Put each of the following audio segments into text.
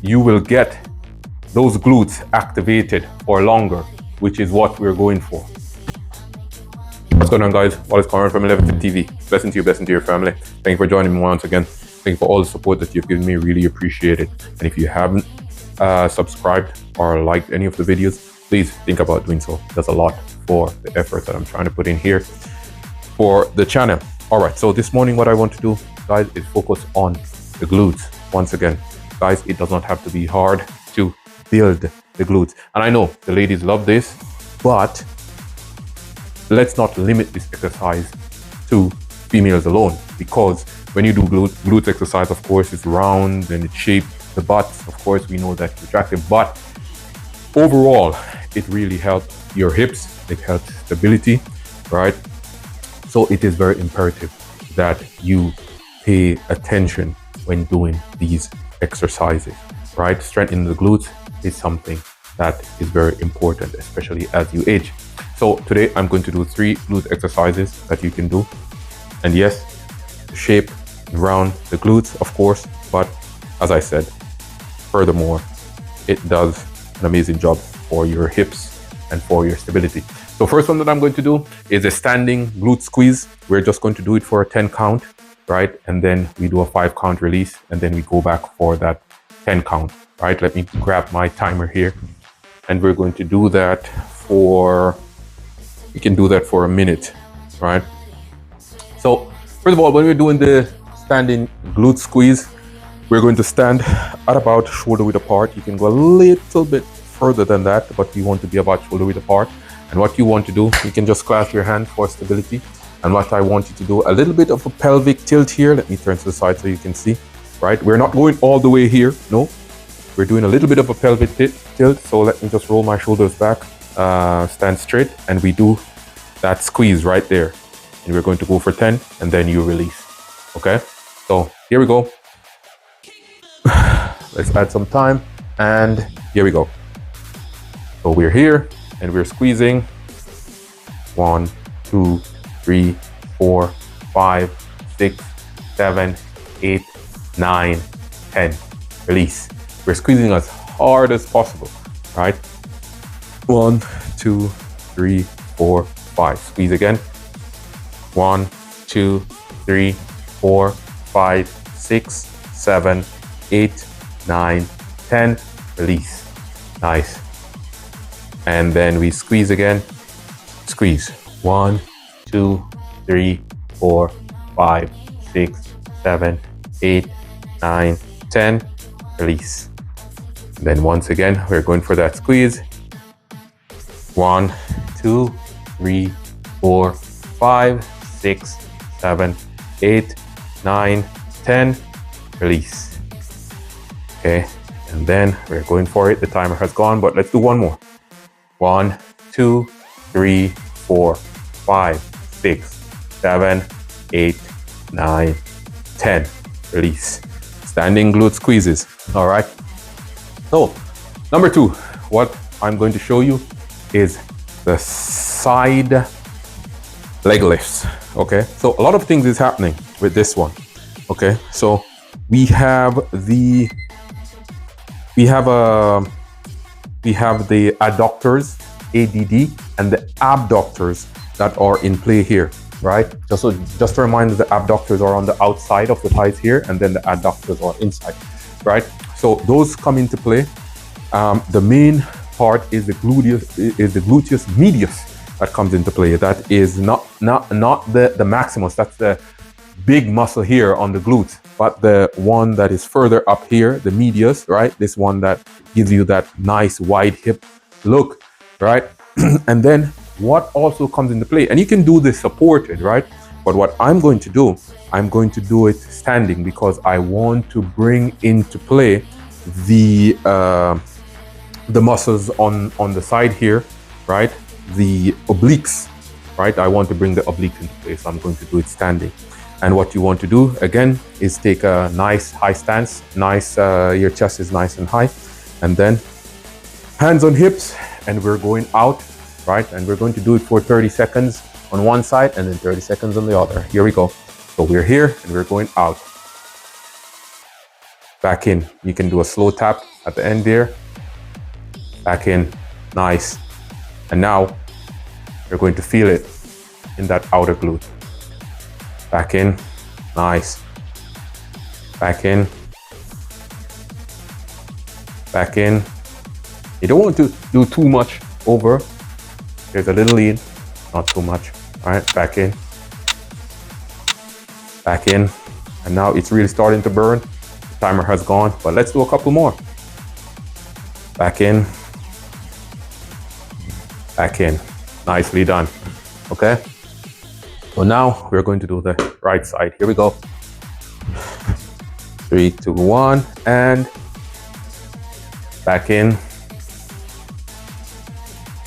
you will get those glutes activated for longer, which is what we're going for. What's going on, guys? Wallace Corner from 11 TV. Blessing to your family. Thank you for joining me once again. Thank you for all the support that you've given me. Really appreciate it. And if you haven't subscribed or liked any of the videos, please think about doing so. That's a lot for the effort that I'm trying to put in here for the channel. All right, so this morning what I want to do, guys, is focus on the glutes. Once again, guys, it does not have to be hard to build the glutes. And I know the ladies love this, but let's not limit this exercise to females alone, because when you do glute exercise, of course, it's round and it's shaped. The butts, of course, we know that's attractive, but overall, it really helps your hips. It helps stability, right? So it is very imperative that you pay attention when doing these exercises, right? Strengthening the glutes is something that is very important, especially as you age. So today I'm going to do 3 glute exercises that you can do. And yes, shape around the glutes, of course, but as I said, furthermore, it does an amazing job for your hips and for your stability. So first one that I'm going to do is a standing glute squeeze. We're just going to do it for a 10 count, right? And then we do a 5 count release, and then we go back for that 10 count, right? Let me grab my timer here. And we're going to do that for, we can do that for a minute, right? So first of all, when we're doing the standing glute squeeze, we're going to stand at about shoulder width apart. You can go a little bit further than that, but you want to be about shoulder width apart. And what you want to do, you can just clasp your hand for stability. And what I want you to do, a little bit of a pelvic tilt here. Let me turn to the side so you can see, right? We're not going all the way here, no. We're doing a little bit of a pelvic tilt. So let me just roll my shoulders back, stand straight, and we do that squeeze right there. And we're going to go for 10, and then you release, okay? So here we go. Let's add some time, and here we go. So we're here, and we're squeezing. 1, 2, 3, 4, 5, 6, 7, 8, 9, 10. Release. We're squeezing as hard as possible, right? 1, 2, 3, 4, 5. Squeeze again. 1, 2, 3, 4, 5, 6, 7, 8, 9, 10. Release. Nice. And then we squeeze again. Squeeze. 1, 2, 3, 4, 5, 6, 7, 8, 9, 10. Release. And then once again, we're going for that squeeze. 1, 2, 3, 4, 5, 6, 7, 8, 9, 10. Release. Okay. And then we're going for it. The timer has gone, but let's do one more. 1, 2, 3, 4, 5, 6, 7, 8, 9, 10. Release. Standing glute squeezes. All right. So, number 2, what I'm going to show you is the side leg lifts. Okay. So a lot of things is happening with this one. Okay. So we have the adductors, ADD, and the abductors that are in play here, right? Just a reminder, the abductors are on the outside of the thighs here, and then the adductors are inside, right? So those come into play. The main part is the gluteus medius that comes into play. That is not the maximus. That's the big muscle here on the glutes, but the one that is further up here, the medius, right? This one that gives you that nice wide hip look, right? And then what also comes into play, and you can do this supported, right? But what I'm going to do, I'm going to do it standing, because I want to bring into play the muscles on the side here, right? The obliques, right? I want to bring the obliques into play, so I'm going to do it standing. And what you want to do, again, is take a nice high stance, your chest is nice and high, and then hands on hips, and we're going out, right? And we're going to do it for 30 seconds on one side and then 30 seconds on the other. Here we go. So we're here and we're going out. back in. You can do a slow tap at the end there, back in, nice. And now you're going to feel it in that outer glute. Back in, nice. Back in, back in. You don't want to do too much over. There's a little lean, not too much. All right, back in, back in. And now it's really starting to burn. The timer has gone, but let's do a couple more. Back in, back in. Nicely done. Okay. So now we're going to do the right side. Here we go. 3, 2, 1, and back in,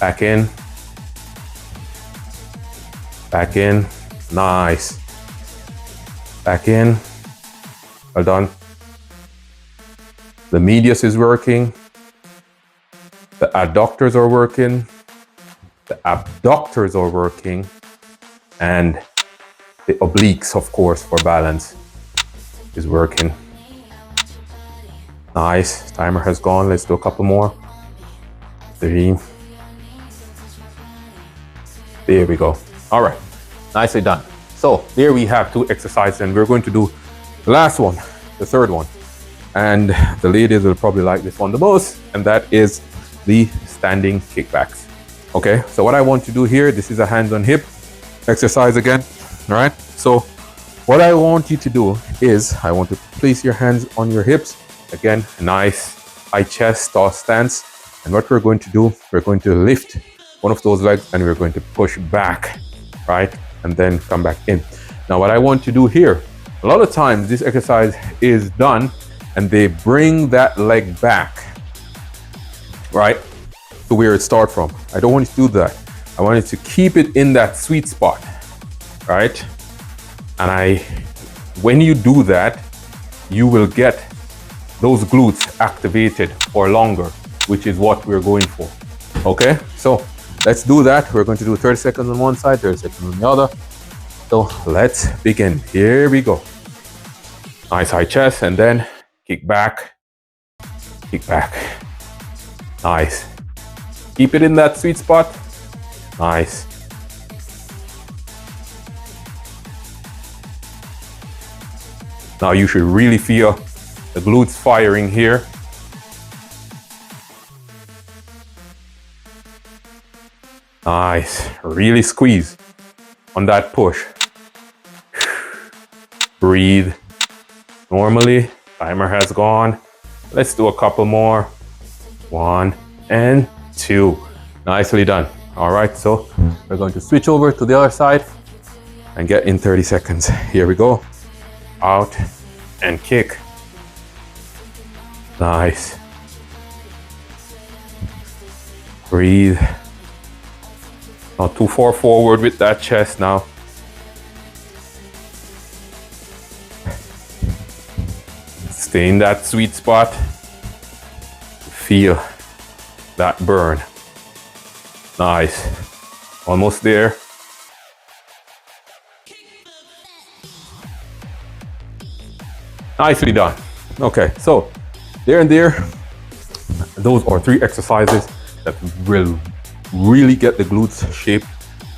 back in, back in. Nice. Back in. Well done. The medius is working. The adductors are working. The abductors are working. And the obliques, of course, for balance is working. Nice. Timer has gone. Let's do a couple more. 3. There we go. All right. Nicely done. So there we have 2 exercises, and we're going to do the last one, the third one. And the ladies will probably like this one the most, and that is the standing kickbacks. Okay, so what I want to do here, this is a hands on hip exercise again. All right, so what I want you to do is I want to place your hands on your hips. Again, nice high chest, tall stance. And what we're going to do, we're going to lift one of those legs and we're going to push back, right? And then come back in. Now, what I want to do here, a lot of times this exercise is done and they bring that leg back, right, to where it started from. I don't want you to do that. I want you to keep it in that sweet spot, right? And when you do that, you will get those glutes activated for longer, which is what we're going for. Okay, so let's do that. We're going to do 30 seconds on one side, 30 seconds on the other. So let's begin. Here we go. Nice high chest, and then kick back, kick back. Nice. Keep it in that sweet spot. Nice. Now you should really feel the glutes firing here. Nice. Really squeeze on that push. Breathe. Normally, timer has gone. Let's do a couple more. 1 and 2. Nicely done. All right, so we're going to switch over to the other side and get in 30 seconds. Here we go. Out and kick. Nice. Breathe. Not too far forward with that chest now. Stay in that sweet spot. Feel that burn. Nice. Almost there. Nicely done. Okay, so there and there, those are 3 exercises that will really get the glutes shaped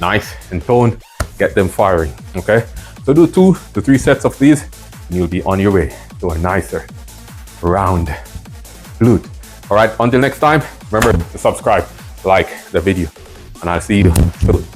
nice and toned, get them firing. Okay, so do 2 to 3 sets of these and you'll be on your way to a nicer round glute. All right, until next time, remember to subscribe, like the video, and I'll see you soon.